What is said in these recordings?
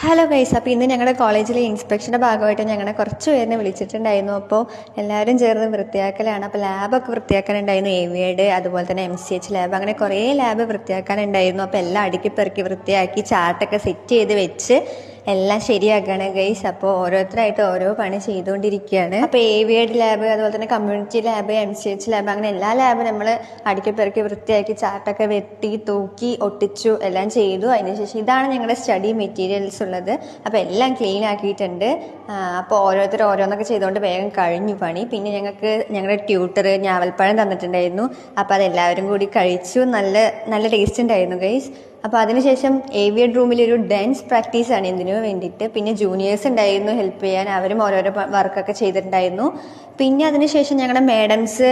Hello guys, അപ്പോൾ ഇന്ന് ഞങ്ങളുടെ കോളേജിലെ ഇൻസ്പെക്ഷൻ്റെ ഭാഗമായിട്ട് ഞങ്ങളെ കുറച്ച് പേരിനെ വിളിച്ചിട്ടുണ്ടായിരുന്നു. അപ്പോൾ എല്ലാവരും ചേർന്ന് വൃത്തിയാക്കലാണ്. അപ്പോൾ ലാബൊക്കെ വൃത്തിയാക്കാനുണ്ടായിരുന്നു, ഏവിയേഡ്, അതുപോലെ തന്നെ MCH ലാബ്, അങ്ങനെ കുറേ ലാബ് വൃത്തിയാക്കാനുണ്ടായിരുന്നു. അപ്പോൾ എല്ലാം അടുക്കി പെറുക്കി വൃത്തിയാക്കി ചാർട്ടൊക്കെ സെറ്റ് ചെയ്ത് വെച്ച് എല്ലാം ശരിയാക്കുകയാണ് ഗൈസ്. അപ്പോൾ ഓരോരുത്തരായിട്ട് ഓരോ പണി ചെയ്തുകൊണ്ടിരിക്കുകയാണ്. അപ്പോൾ ഏവിയേഡ് ലാബ്, അതുപോലെ തന്നെ കമ്മ്യൂണിറ്റി ലാബ്, MCH ലാബ്, അങ്ങനെ എല്ലാ ലാബും നമ്മൾ അടുക്കി പെറുക്കി വൃത്തിയാക്കി ചാർട്ടൊക്കെ വെട്ടി തൂക്കി ഒട്ടിച്ചു എല്ലാം ചെയ്തു. അതിനുശേഷം ഇതാണ് ഞങ്ങളുടെ സ്റ്റഡി മെറ്റീരിയൽസ് ഉള്ളത്. അപ്പോൾ എല്ലാം ക്ലീൻ ആക്കിയിട്ടുണ്ട്. അപ്പോൾ ഓരോരുത്തർ ഓരോന്നൊക്കെ ചെയ്തുകൊണ്ട് വേഗം കഴിഞ്ഞു പണി. പിന്നെ ഞങ്ങളുടെ ട്യൂട്ടർ ഞാവൽപ്പഴം തന്നിട്ടുണ്ടായിരുന്നു. അപ്പോൾ അതെല്ലാവരും കൂടി കഴിച്ചു. നല്ല ടേസ്റ്റ് ഉണ്ടായിരുന്നു ഗൈസ്. അപ്പോൾ അതിനുശേഷം ഏവിയേഡ് റൂമിലൊരു ഡാൻസ് പ്രാക്ടീസാണ് ഇതിനു വേണ്ടിയിട്ട്. പിന്നെ ജൂനിയേഴ്സ് ഉണ്ടായിരുന്നു ഹെൽപ്പ് ചെയ്യാൻ, അവരും ഓരോരോ വർക്കൊക്കെ ചെയ്തിട്ടുണ്ടായിരുന്നു. പിന്നെ അതിനുശേഷം ഞങ്ങളുടെ മാഡംസ്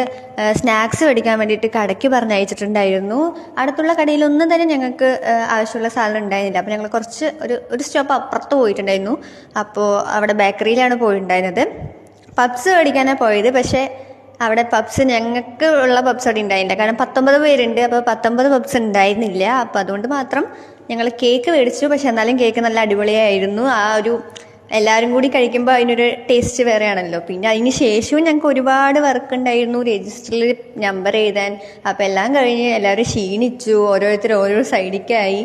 സ്നാക്സ് മേടിക്കാൻ വേണ്ടിയിട്ട് കടയ്ക്ക് പറഞ്ഞയച്ചിട്ടുണ്ടായിരുന്നു. അടുത്തുള്ള കടയിലൊന്നും തന്നെ ഞങ്ങൾക്ക് ആവശ്യമുള്ള സാധനം ഉണ്ടായിരുന്നില്ല. അപ്പോൾ ഞങ്ങൾ കുറച്ച് ഒരു സ്റ്റോപ്പ് അപ്പുറത്ത് പോയിട്ടുണ്ടായിരുന്നു. അപ്പോൾ അവിടെ ബേക്കറിയിലാണ് പോയിട്ടുണ്ടായിരുന്നത്. പപ്സ് മേടിക്കാനാണ് പോയത്. പക്ഷേ അവിടെ പപ്സ് ഞങ്ങൾക്ക് ഉള്ള പപ്സ് അവിടെ ഉണ്ടായിരുന്നില്ല. കാരണം 19 പേരുണ്ട്. അപ്പോൾ 19 പപ്സ് ഉണ്ടായിരുന്നില്ല. അപ്പോൾ അതുകൊണ്ട് മാത്രം ഞങ്ങൾ കേക്ക് മേടിച്ചു. പക്ഷെ എന്നാലും കേക്ക് നല്ല അടിപൊളിയായിരുന്നു. എല്ലാവരും കൂടി കഴിക്കുമ്പോൾ അതിനൊരു ടേസ്റ്റ് വേറെയാണല്ലോ. പിന്നെ അതിന് ശേഷവും ഞങ്ങൾക്ക് ഒരുപാട് വർക്ക് ഉണ്ടായിരുന്നു, രജിസ്റ്ററിൽ നമ്പർ എഴുതാൻ. അപ്പോൾ എല്ലാം കഴിഞ്ഞ് എല്ലാവരും ക്ഷീണിച്ചു, ഓരോരുത്തർ ഓരോ സൈഡിലേക്കായി.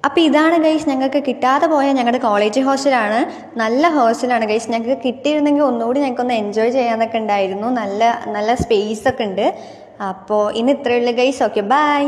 അപ്പോൾ ഇതാണ് ഗൈസ് ഞങ്ങൾക്ക് കിട്ടാതെ പോയ ഞങ്ങളുടെ കോളേജ് ഹോസ്റ്റലാണ്. നല്ല ഹോസ്റ്റലാണ് ഗൈസ്. ഞങ്ങൾക്ക് കിട്ടിയിരുന്നെങ്കിൽ ഒന്നുകൂടി ഞങ്ങൾക്കൊന്ന് എൻജോയ് ചെയ്യാനൊക്കെ ഉണ്ടായിരുന്നു. നല്ല സ്പേസ് ഒക്കെ ഉണ്ട്. അപ്പോൾ ഇന്ന് ഇത്രയുള്ള ഗൈസ്. Okay, by.